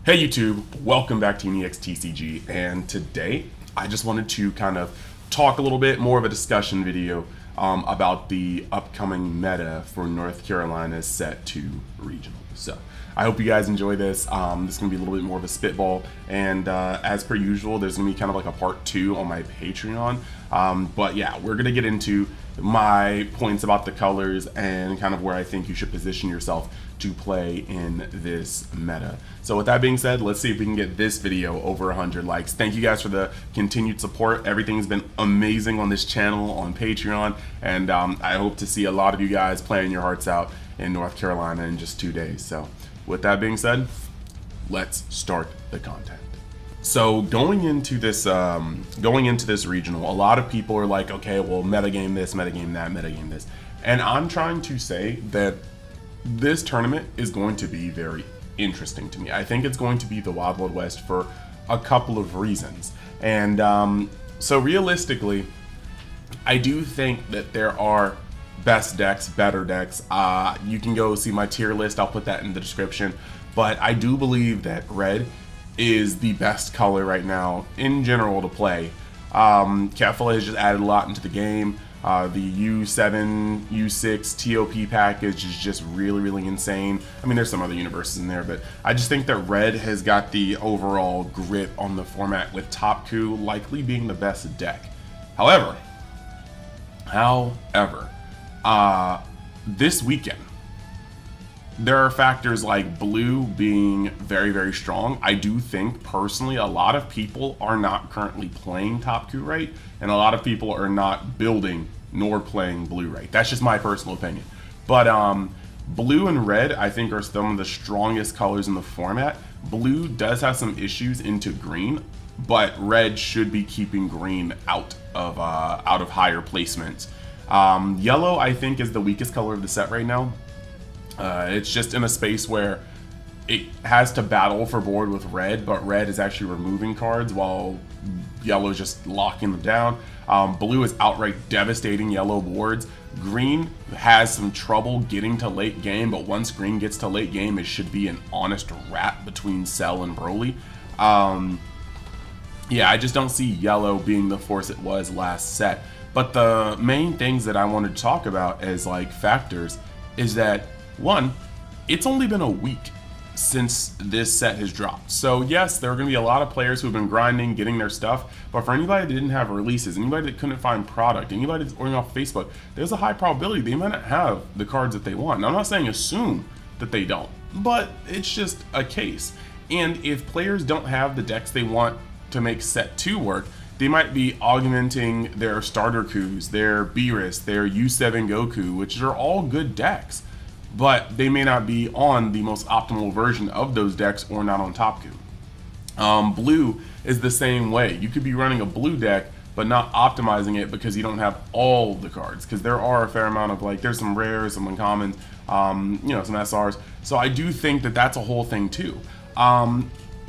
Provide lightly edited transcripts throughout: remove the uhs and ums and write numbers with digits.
Hey YouTube, welcome back to UniXTCG, and today I just wanted to kind of talk a little bit more of a discussion video about the upcoming meta for North Carolina's Set 2 Regional. So I hope you guys enjoy this. This is going to be a little bit more of a spitball, and as per usual, there's going to be kind of like a part 2 on my Patreon. But yeah, we're going to get into my points about the colors and kind of where I think you should position yourself to play in this meta. So with that being said, let's see if we can get this video over 100 likes. Thank you guys for the continued support. Everything's been amazing on this channel, on Patreon, and I hope to see a lot of you guys playing your hearts out in North Carolina in just 2 days. So with that being said, let's start the content. So going into this regional, a lot of people are like, okay, well, metagame this, metagame that, metagame this. And I'm trying to say that this tournament is going to be very interesting to me. I think it's going to be the Wild Wild West for a couple of reasons. And so realistically, I do think that there are best decks, better decks. You can go see my tier list. I'll put that in the description. But I do believe that red is the best color right now in general to play. Kefla has just added a lot into the game. The U7, U6 TOP package is just really insane. I mean, there's some other universes in there, but I just think that red has got the overall grip on the format, with Top Coup likely being the best deck. However, this weekend, there are factors like blue being very strong. I do think personally a lot of people are not currently playing Top Coup right, and a lot of people are not building nor playing blue right. That's just my personal opinion. But blue and red I think are some of the strongest colors in the format. Blue does have some issues into green, but red should be keeping green out of higher placements. Yellow I think is the weakest color of the set right now. It's just in a space where it has to battle for board with red, but red is actually removing cards while yellow is just locking them down. Blue is outright devastating yellow boards. Green has some trouble getting to late game, but once green gets to late game, it should be an honest wrap between Cell and Broly. Yeah, I just don't see yellow being the force it was last set. But the main things that I wanted to talk about as like factors is that, one, it's only been a week since this set has dropped. So yes, there are going to be a lot of players who have been grinding, getting their stuff, but for anybody that didn't have releases, anybody that couldn't find product, anybody that's ordering off Facebook, there's a high probability they might not have the cards that they want. Now, I'm not saying assume that they don't, but it's just a case. And if players don't have the decks they want to make set 2 work, they might be augmenting their starter coups, their Beerus, their U7 Goku, which are all good decks, but they may not be on the most optimal version of those decks or not on Top Coup. Blue is the same way. You could be running a blue deck but not optimizing it because you don't have all the cards, because there are a fair amount of, like, there's some rares, some uncommons, you know, some SRs. So I do think that that's a whole thing too.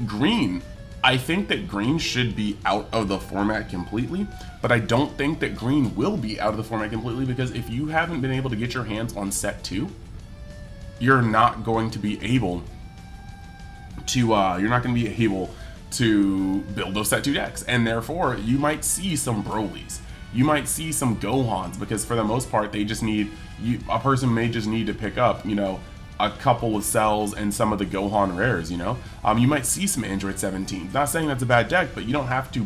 Green, I think that green should be out of the format completely, but I don't think that green will be out of the format completely, because if you haven't been able to get your hands on set 2, you're not going to be able to build those set 2 decks, and therefore you might see some Brolys, you might see some Gohans, because for the most part they just need a person may just need to pick up, you know, a couple of cells and some of the Gohan rares, you know. You might see some Android 17. Not saying that's a bad deck, but you don't have to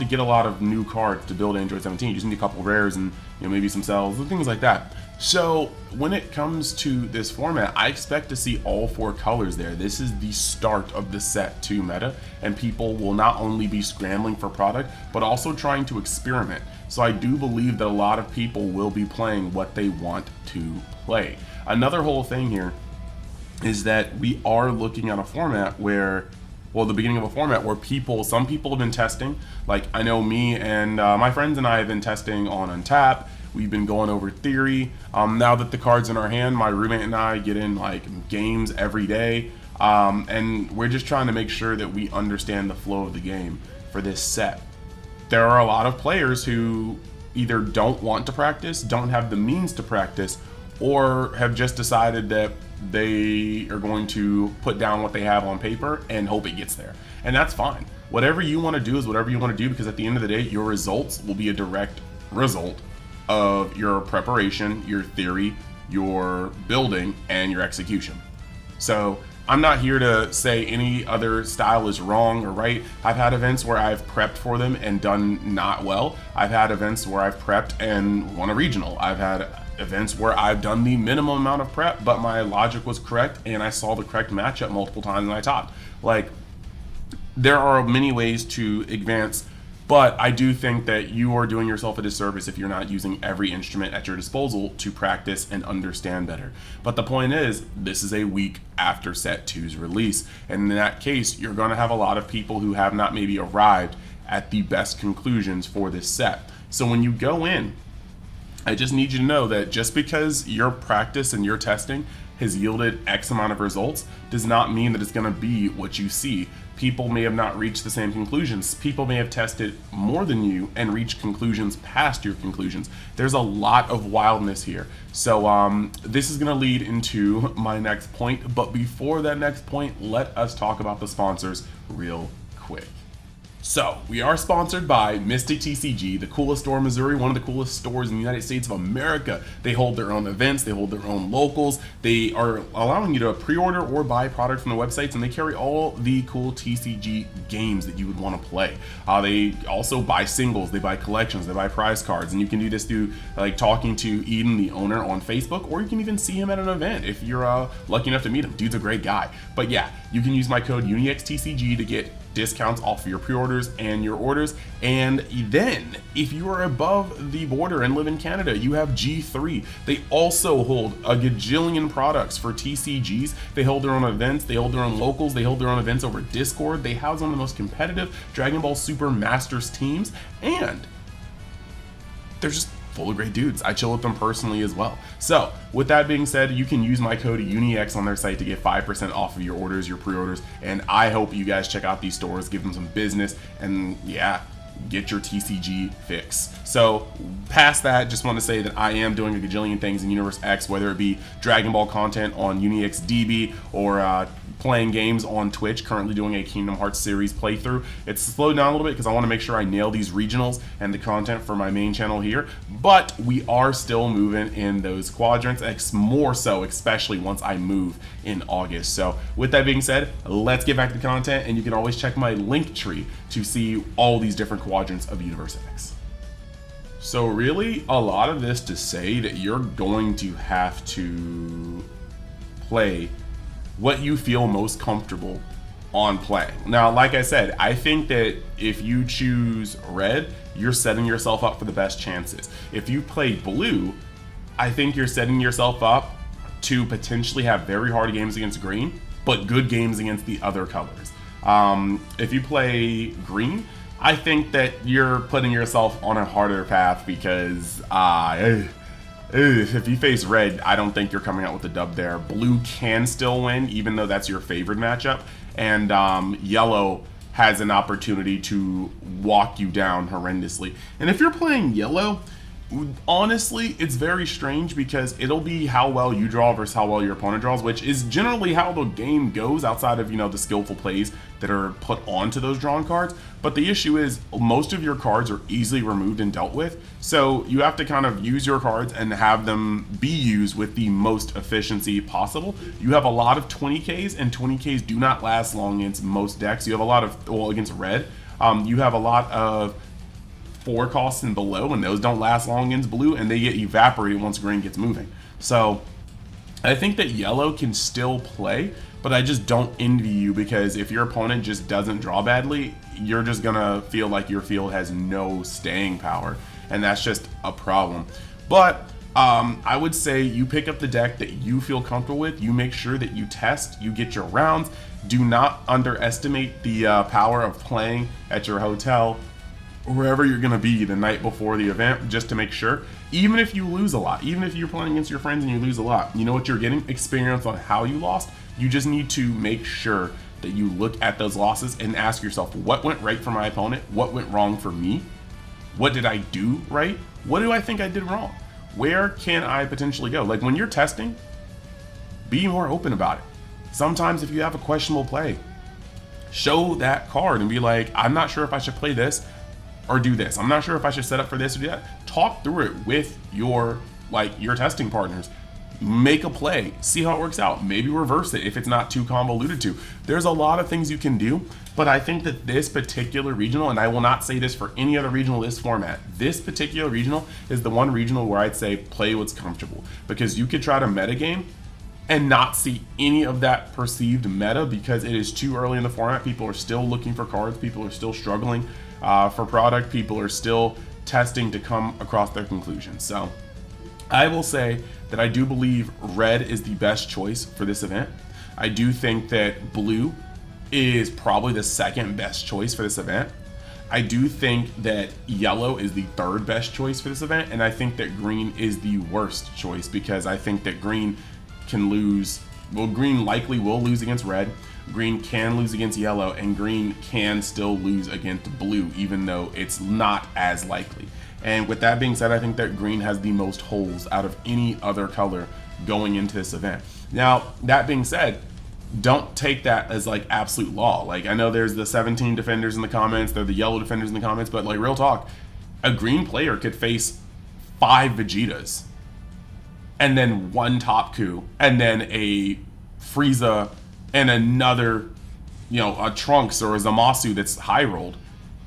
get a lot of new cards to build Android 17. You just need a couple rares and, you know, maybe some cells and things like that. So when it comes to this format, I expect to see all 4 colors there. This is the start of the set 2 meta, and people will not only be scrambling for product, but also trying to experiment. So I do believe that a lot of people will be playing what they want to play. Another whole thing here is that we are looking at a format where, well, the beginning of a format where some people have been testing. Like, I know me and my friends and I have been testing on Untap. We've been going over theory. Now that the card's in our hand, my roommate and I get in like games every day, and we're just trying to make sure that we understand the flow of the game for this set. There are a lot of players who either don't want to practice, don't have the means to practice, or have just decided that they are going to put down what they have on paper and hope it gets there. And that's fine. Whatever you want to do is whatever you want to do, because at the end of the day, your results will be a direct result of your preparation, your theory, your building, and your execution. So I'm not here to say any other style is wrong or right. I've had events where I've prepped for them and done not well. I've had events where I've prepped and won a regional. I've had events where I've done the minimum amount of prep, but my logic was correct and I saw the correct matchup multiple times and I topped. Like, there are many ways to advance, but I do think that you are doing yourself a disservice if you're not using every instrument at your disposal to practice and understand better. But the point is, this is a week after Set 2's release, and in that case, you're going to have a lot of people who have not maybe arrived at the best conclusions for this set. So when you go in, I just need you to know that just because your practice and your testing has yielded X amount of results does not mean that it's going to be what you see. People may have not reached the same conclusions. People may have tested more than you and reached conclusions past your conclusions. There's a lot of wildness here. So this is going to lead into my next point. But before that next point, let us talk about the sponsors real quick. So, we are sponsored by Mystic TCG, the coolest store in Missouri, one of the coolest stores in the United States of America. They hold their own events, they hold their own locals, they are allowing you to pre-order or buy product from the websites, and they carry all the cool TCG games that you would want to play. They also buy singles, they buy collections, they buy prize cards, and you can do this through like talking to Eden, the owner, on Facebook, or you can even see him at an event if you're lucky enough to meet him. Dude's a great guy. But yeah, you can use my code UNIXTCG to get discounts off of your pre-orders and your orders. And then if you are above the border and live in Canada, you have G3. They also hold a gajillion products for TCGs. They hold their own events, they hold their own locals, they hold their own events over Discord. They house one of the most competitive Dragon Ball Super Masters teams, and they're just full of great dudes. I chill with them personally as well. So with that being said, you can use my code UNIX on their site to get 5% off of your orders, your pre-orders, and I hope you guys check out these stores, give them some business, and yeah, get your TCG fix. So past that, just want to say that I am doing a gajillion things in Universe X, whether it be Dragon Ball content on UNIX DB or playing games on Twitch, currently doing a Kingdom Hearts series playthrough. It's slowed down a little bit because I want to make sure I nail these regionals and the content for my main channel here, but we are still moving in those quadrants, more so especially once I move in August. So with that being said, let's get back to the content, and you can always check my link tree to see all these different quadrants of Universe X. So really, a lot of this to say that you're going to have to play what you feel most comfortable on play. Now, like I said, I think that if you choose red, you're setting yourself up for the best chances. If you play blue, I think you're setting yourself up to potentially have very hard games against green, but good games against the other colors. If you play green, I think that you're putting yourself on a harder path because if you face red, I don't think you're coming out with a dub there. Blue can still win, even though that's your favorite matchup, and yellow has an opportunity to walk you down horrendously. And if you're playing yellow, honestly, it's very strange because it'll be how well you draw versus how well your opponent draws, which is generally how the game goes outside of, the skillful plays that are put onto those drawn cards. But the issue is most of your cards are easily removed and dealt with. So you have to kind of use your cards and have them be used with the most efficiency possible. You have a lot of 20Ks, and 20Ks do not last long against most decks. You have a lot of, against red, you have a lot of 4 costs and below, and those don't last long against blue, and they get evaporated once green gets moving. So I think that yellow can still play, but I just don't envy you, because if your opponent just doesn't draw badly, you're just gonna feel like your field has no staying power, and that's just a problem. But I would say you pick up the deck that you feel comfortable with, you make sure that you test, you get your rounds. Do not underestimate the power of playing at your hotel, wherever you're going to be the night before the event, just to make sure. Even if you lose a lot, even if you're playing against your friends and you lose a lot, you know what you're getting? Experience on how you lost. You just need to make sure that you look at those losses and ask yourself, what went right for my opponent? What went wrong for me? What did I do right? What do I think I did wrong? where can I potentially go? Like when you're testing, be more open about it. Sometimes if you have a questionable play, show that card and be like, I'm not sure if I should play this or do this. I'm not sure if I should set up for this or do that. Talk through it with your testing partners. Make a play, see how it works out. Maybe reverse it if it's not too convoluted to. There's a lot of things you can do, but I think that this particular regional, and I will not say this for any other regional this format, this particular regional is the one regional where I'd say play what's comfortable, because you could try to metagame and not see any of that perceived meta because it is too early in the format. People are still looking for cards. People are still struggling for product. People are still testing to come across their conclusions. So I will say that I do believe red is the best choice for this event. I do think that blue is probably the second best choice for this event. I do think that yellow is the third best choice for this event. And I think that green is the worst choice because I think that green can lose. Well, green likely will lose against red. Green can lose against yellow, and green can still lose against blue, even though it's not as likely. And with that being said, I think that green has the most holes out of any other color going into this event. Now, that being said, don't take that as like absolute law. Like I know there's the 17 defenders in the comments, there are the yellow defenders in the comments, but like real talk, a green player could face 5 Vegetas and then 1 Top Coup and then a Frieza and another, a Trunks or a Zamasu that's high rolled.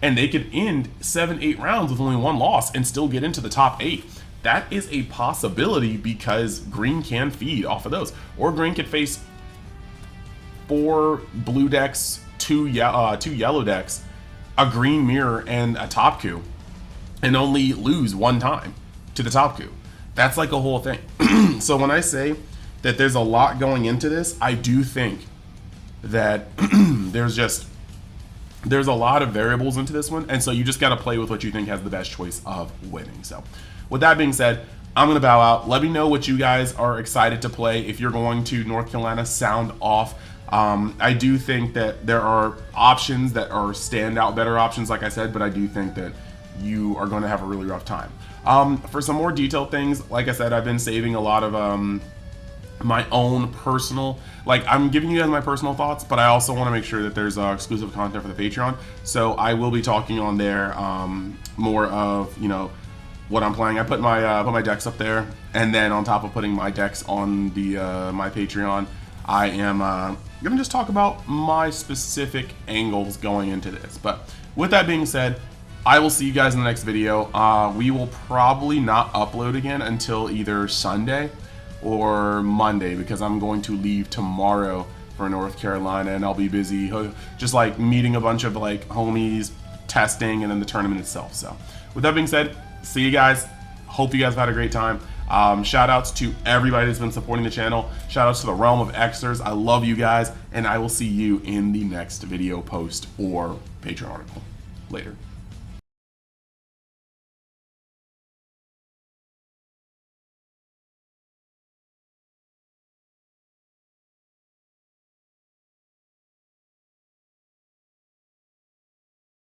And they could end 7-8 rounds with only 1 loss and still get into the top 8. That is a possibility because green can feed off of those. Or green could face 4 blue decks, 2 yellow decks, a green mirror, and a Top Coup, and only lose 1 time to the Top Coup. That's like a whole thing. So when I say that there's a lot going into this, I do think that there's a lot of variables into this one, and so you just got to play with what you think has the best choice of winning. So with that being said, I'm going to bow out. Let me know what you guys are excited to play. If you're going to North Carolina, sound off. I do think that there are options that are standout better options, like I said, but I do think that you are going to have a really rough time. For some more detailed things, like I said, I've been saving a lot of my own personal, like I'm giving you guys my personal thoughts, but I also want to make sure that there's exclusive content for the Patreon. So I will be talking on there more of what I'm playing. I put my decks up there, and then on top of putting my decks on the my Patreon, I am gonna just talk about my specific angles going into this. But with that being said, I will see you guys in the next video. We will probably not upload again until either Sunday or Monday because I'm going to leave tomorrow for North Carolina, and I'll be busy just like meeting a bunch of like homies, testing, and then the tournament itself. So with that being said, see you guys. Hope you guys have had a great time. Shout outs to everybody that's been supporting the channel. Shout outs to the Realm of Xers. I love you guys, and I will see you in the next video post or Patreon article. Later.